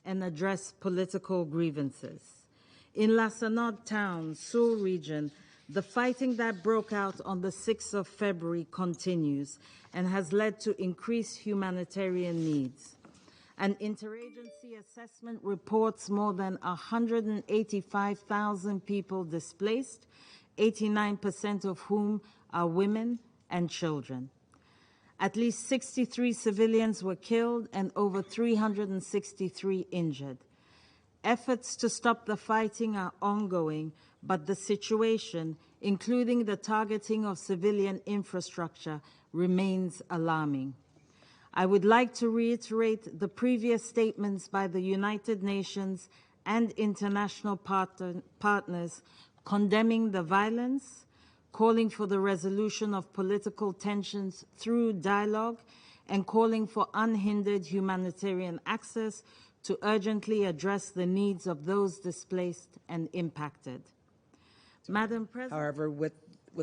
and address political grievances. In Las Anod town, Sul region, the fighting that broke out on the 6th of February continues and has led to increased humanitarian needs. An interagency assessment reports more than 185,000 people displaced, 89% of whom are women and children. At least 63 civilians were killed and over 363 injured. Efforts to stop the fighting are ongoing, but the situation, including the targeting of civilian infrastructure, remains alarming. I would like to reiterate the previous statements by the United Nations and international partners condemning the violence, calling for the resolution of political tensions through dialogue, and calling for unhindered humanitarian access to urgently address the needs of those displaced and impacted. Madam President. However, with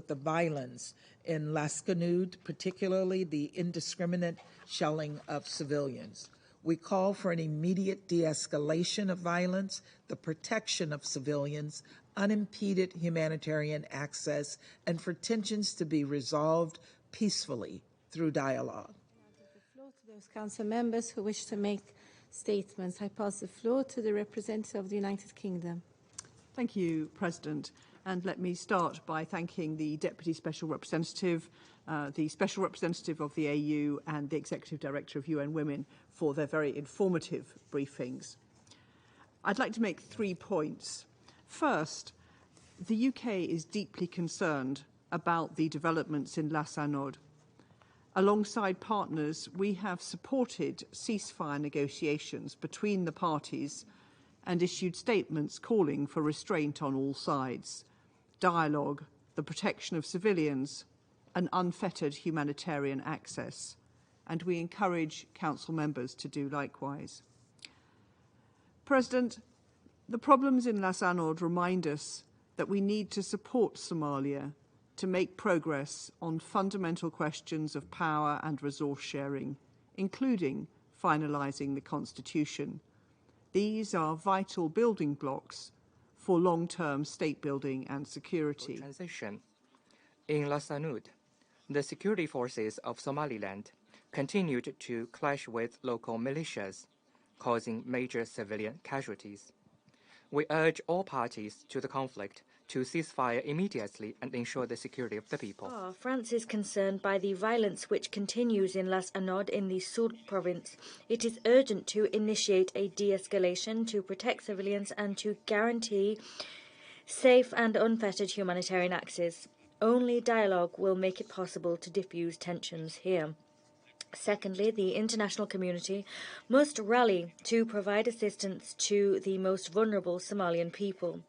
the violence in Las Anod, particularly the indiscriminate shelling of civilians, we call for an immediate de-escalation of violence, the protection of civilians, unimpeded humanitarian access, and for tensions to be resolved peacefully through dialogue. I give the floor to those council members who wish to make statements. I pass the floor to the representative of the United Kingdom. Thank you, President. And let me start by thanking the Deputy Special Representative, the Special Representative of the AU and the Executive Director of UN Women for their very informative briefings. I'd like to make 3 points. First, the UK is deeply concerned about the developments in Las Anod. Alongside partners, we have supported ceasefire negotiations between the parties and issued statements calling for restraint on all sides, dialogue, the protection of civilians, and unfettered humanitarian access. And we encourage Council members to do likewise. President, the problems in Las Anod remind us that we need to support Somalia to make progress on fundamental questions of power and resource sharing, including finalising the constitution. These are vital building blocks for long-term state building and security. Transition. In Las Anod, the security forces of Somaliland continued to clash with local militias, causing major civilian casualties. We urge all parties to the conflict to cease fire immediately and ensure the security of the people. France is concerned by the violence which continues in Las Anod in the Sur province. It is urgent to initiate a de-escalation to protect civilians and to guarantee safe and unfettered humanitarian access. Only dialogue will make it possible to diffuse tensions here. Secondly, the international community must rally to provide assistance to the most vulnerable Somalian people.